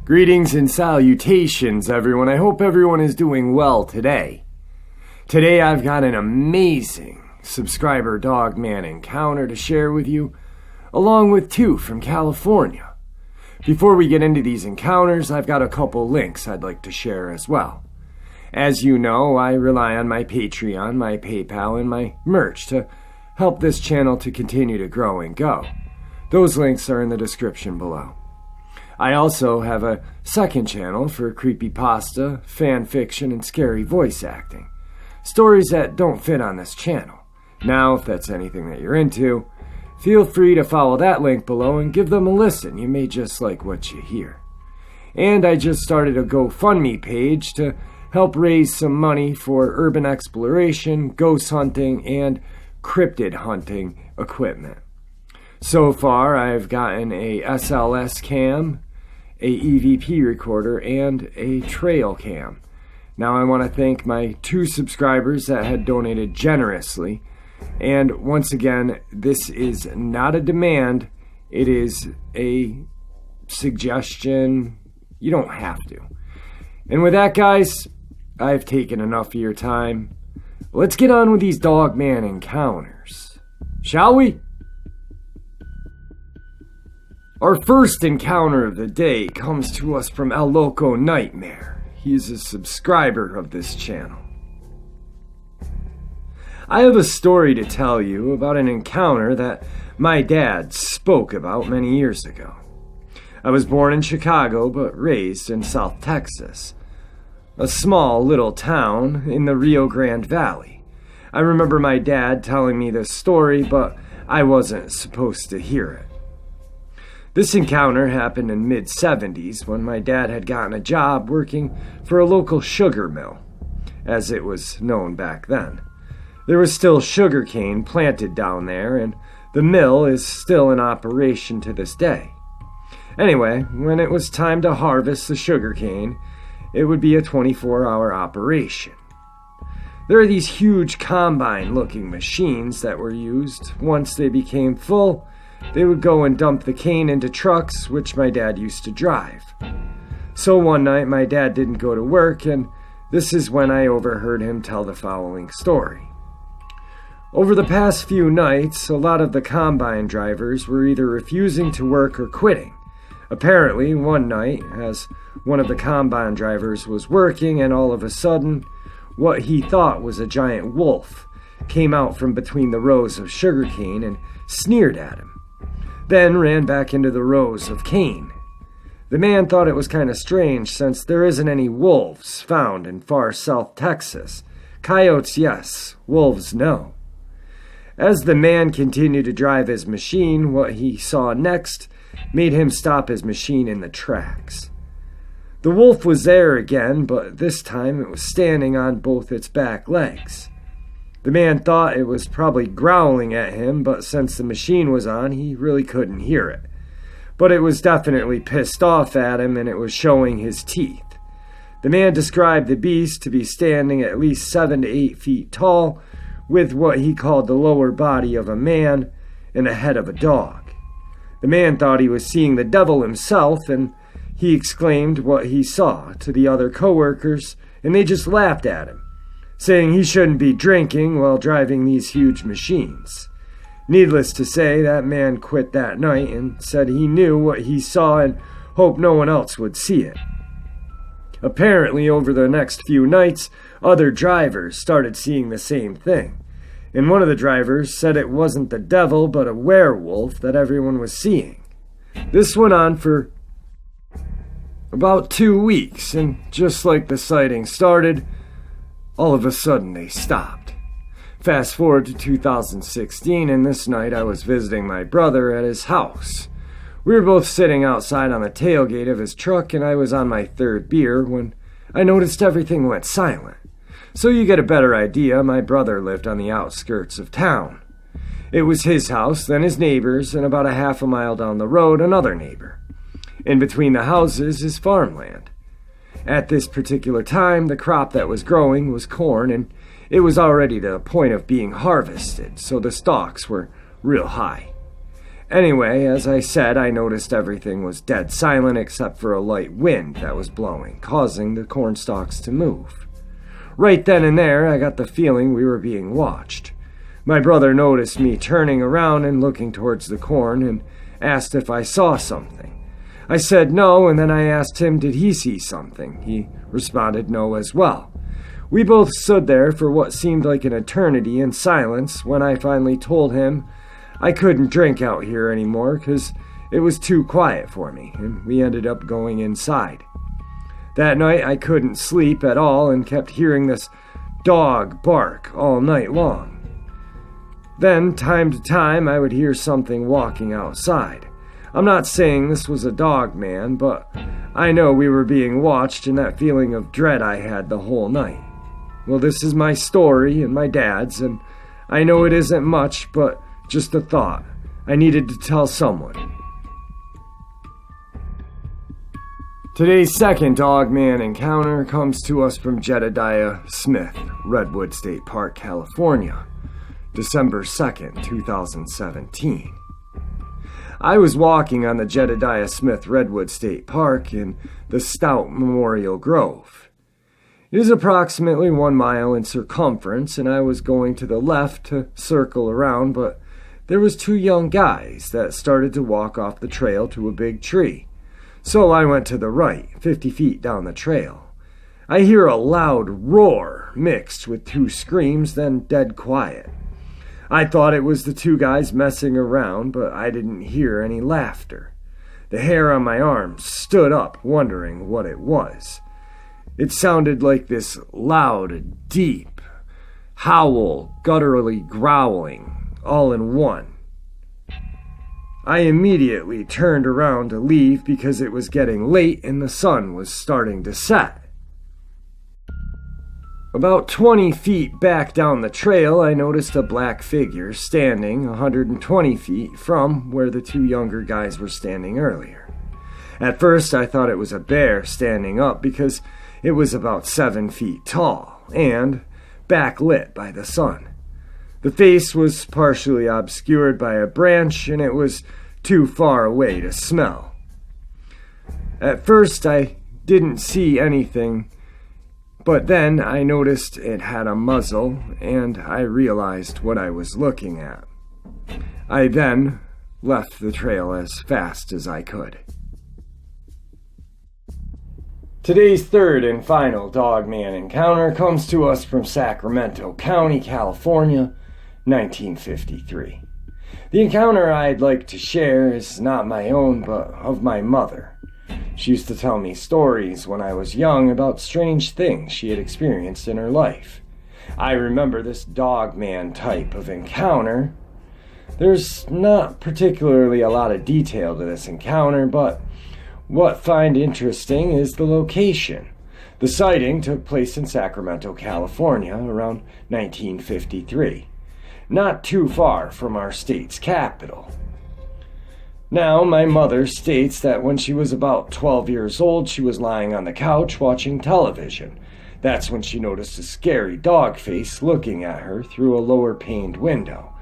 Greetings and salutations, everyone. I hope everyone is doing well today. Today I've got an amazing subscriber Dogman encounter to share with you, along with two from California. Before we get into these encounters, I've got a couple links I'd like to share as well. As you know, I rely on my Patreon, my PayPal, and my merch to help this channel to continue to grow and go. Those links are in the description below. I also have a second channel for creepypasta, fan fiction, and scary voice acting. Stories that don't fit on this channel. Now, if that's anything that you're into, feel free to follow that link below and give them a listen. You may just like what you hear. And I just started a GoFundMe page to help raise some money for urban exploration, ghost hunting, and cryptid hunting equipment. So far, I've gotten a SLS cam, a EVP recorder, and a trail cam. Now I want to thank my two subscribers that had donated generously. And once again, this is not a demand. It is a suggestion. You don't have to. And with that, guys, I've taken enough of your time. Let's get on with these Dogman encounters, shall we? Our first encounter of the day comes to us from Loco Nightmare. He's a subscriber of this channel. I have a story to tell you about an encounter that my dad spoke about many years ago. I was born in Chicago but raised in South Texas, a small little town in the Rio Grande Valley. I remember my dad telling me this story, but I wasn't supposed to hear it. This encounter happened in mid-70s when my dad had gotten a job working for a local sugar mill, as it was known back then. There was still sugar cane planted down there, and the mill is still in operation to this day. Anyway, when it was time to harvest the sugar cane, it would be a 24-hour operation. There are these huge combine-looking machines that were used. Once they became full, they would go and dump the cane into trucks, which my dad used to drive. So one night, my dad didn't go to work, and this is when I overheard him tell the following story. Over the past few nights, a lot of the combine drivers were either refusing to work or quitting. Apparently, one night, as one of the combine drivers was working, and all of a sudden, what he thought was a giant wolf came out from between the rows of sugarcane and sneered at him, then ran back into the rows of cane. The man thought it was kind of strange since there isn't any wolves found in far South Texas. Coyotes, yes. Wolves, no. As the man continued to drive his machine, what he saw next made him stop his machine in the tracks. The wolf was there again, but this time it was standing on both its back legs. The man thought it was probably growling at him, but since the machine was on, he really couldn't hear it. But it was definitely pissed off at him, and it was showing his teeth. The man described the beast to be standing at least 7 to 8 feet tall, with what he called the lower body of a man and a head of a dog. The man thought he was seeing the devil himself, and he exclaimed what he saw to the other coworkers, and they just laughed at him, saying he shouldn't be drinking while driving these huge machines. Needless to say, that man quit that night and said he knew what he saw and hoped no one else would see it. Apparently, over the next few nights, other drivers started seeing the same thing, and one of the drivers said it wasn't the devil but a werewolf that everyone was seeing. This went on for about 2 weeks, and just like the sighting started, all of a sudden they stopped. Fast forward to 2016, and this night I was visiting my brother at his house. We were both sitting outside on the tailgate of his truck, and I was on my third beer when I noticed everything went silent. So you get a better idea, my brother lived on the outskirts of town. It was his house, then his neighbor's, and about a half a mile down the road, another neighbor. In between the houses is farmland. At this particular time, the crop that was growing was corn, and it was already to the point of being harvested, so the stalks were real high. Anyway, as I said, I noticed everything was dead silent except for a light wind that was blowing, causing the corn stalks to move. Right then and there, I got the feeling we were being watched. My brother noticed me turning around and looking towards the corn and asked if I saw something. I said no, and then I asked him did he see something. He responded no as well. We both stood there for what seemed like an eternity in silence when I finally told him I couldn't drink out here anymore because it was too quiet for me, and we ended up going inside. That night I couldn't sleep at all and kept hearing this dog bark all night long. Then, time to time, I would hear something walking outside. I'm not saying this was a Dogman, but I know we were being watched and that feeling of dread I had the whole night. Well, this is my story and my dad's, and I know it isn't much, but just a thought. I needed to tell someone. Today's second Dogman encounter comes to us from Jedediah Smith, Redwood State Park, California, December 2nd, 2017. I was walking on the Jedediah Smith Redwood State Park in the Stout Memorial Grove. It is approximately 1 mile in circumference, and I was going to the left to circle around, but there was 2 young guys that started to walk off the trail to a big tree. So I went to the right, 50 feet down the trail. I hear a loud roar mixed with 2 screams, then dead quiet. I thought it was the 2 guys messing around, but I didn't hear any laughter. The hair on my arm stood up, wondering what it was. It sounded like this loud, deep howl, gutturally growling, all in one. I immediately turned around to leave because it was getting late and the sun was starting to set. About 20 feet back down the trail, I noticed a black figure standing 120 feet from where the 2 younger guys were standing earlier. At first, I thought it was a bear standing up because it was about 7 feet tall and backlit by the sun. The face was partially obscured by a branch, and it was too far away to smell. At first, I didn't see anything, but then I noticed it had a muzzle, and I realized what I was looking at. I then left the trail as fast as I could. Today's third and final Dogman encounter comes to us from Sacramento County, California, 1953. The encounter I'd like to share is not my own, but of my mother. She used to tell me stories when I was young about strange things she had experienced in her life. I remember this Dogman type of encounter. There's not particularly a lot of detail to this encounter, but what I find interesting is the location. The sighting took place in Sacramento, California, around 1953, not too far from our state's capital. Now, my mother states that when she was about 12 years old, she was lying on the couch watching television. That's when she noticed a scary dog face looking at her through a lower-paned window.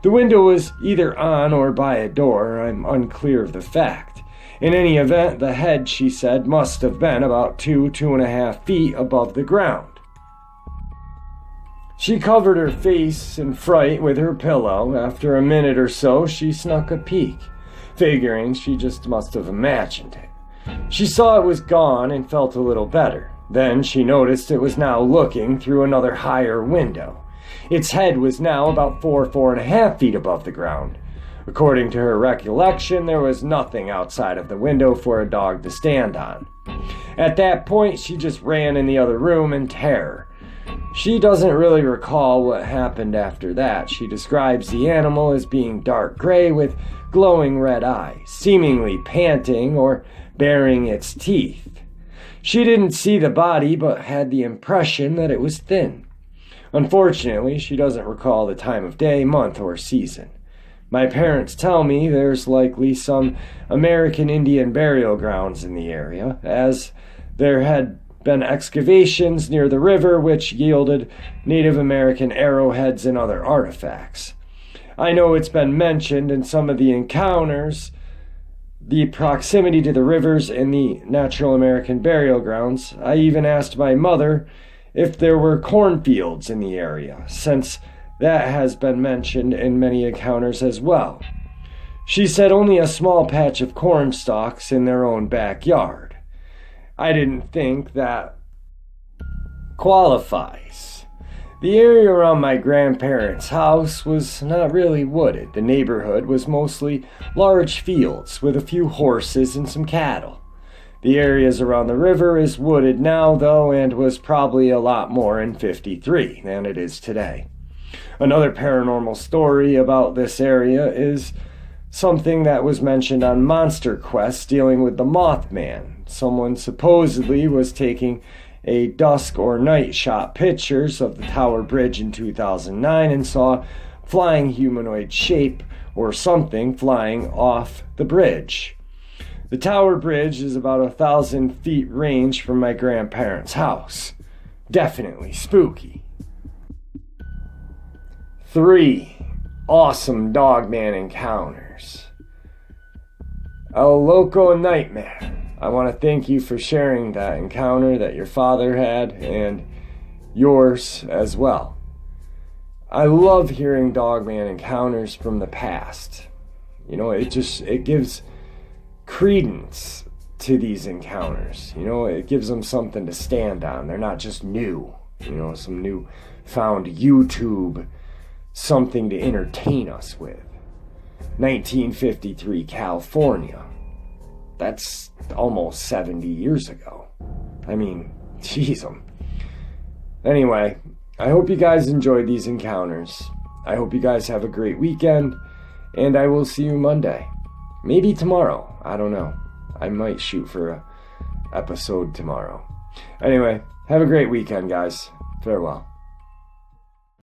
The window was either on or by a door. I'm unclear of the fact. In any event, the head, she said, must have been about 2.5 feet above the ground. She covered her face in fright with her pillow. After a minute or so, she snuck a peek, figuring she just must have imagined it. She saw it was gone and felt a little better. Then she noticed it was now looking through another higher window. Its head was now about 4.5 feet above the ground. According to her recollection, there was nothing outside of the window for a dog to stand on. At that point, she just ran in the other room in terror. She doesn't really recall what happened after that. She describes the animal as being dark gray with glowing red eyes, seemingly panting or baring its teeth. She didn't see the body, but had the impression that it was thin. Unfortunately, she doesn't recall the time of day, month, or season. My parents tell me there's likely some American Indian burial grounds in the area, as there had been excavations near the river which yielded Native American arrowheads and other artifacts. I know it's been mentioned in some of the encounters, the proximity to the rivers and the natural American burial grounds. I even asked my mother if there were cornfields in the area, since that has been mentioned in many encounters as well. She said only a small patch of corn stalks in their own backyard. I didn't think that qualifies. The area around my grandparents' house was not really wooded. The neighborhood was mostly large fields with a few horses and some cattle. The areas around the river is wooded now, though, and was probably a lot more in '53 than it is today. Another paranormal story about this area is something that was mentioned on Monster Quest dealing with the Mothman. Someone supposedly was taking a dusk or night shot pictures of the Tower Bridge in 2009 and saw flying humanoid shape or something flying off the bridge. The Tower Bridge is about 1,000 feet range from my grandparents' house. Definitely spooky. 3 awesome Dogman encounters. El Loco Nightmare. I want to thank you for sharing that encounter that your father had and yours as well. I love hearing Dogman encounters from the past. You know, it gives credence to these encounters. You know, it gives them something to stand on. They're not just new, you know, some new found YouTube, something to entertain us with. 1953 California. That's almost 70 years ago. I mean, jeez. Anyway, I hope you guys enjoyed these encounters. I hope you guys have a great weekend, and I will see you Monday. Maybe tomorrow. I don't know. I might shoot for an episode tomorrow. Anyway, have a great weekend, guys. Farewell.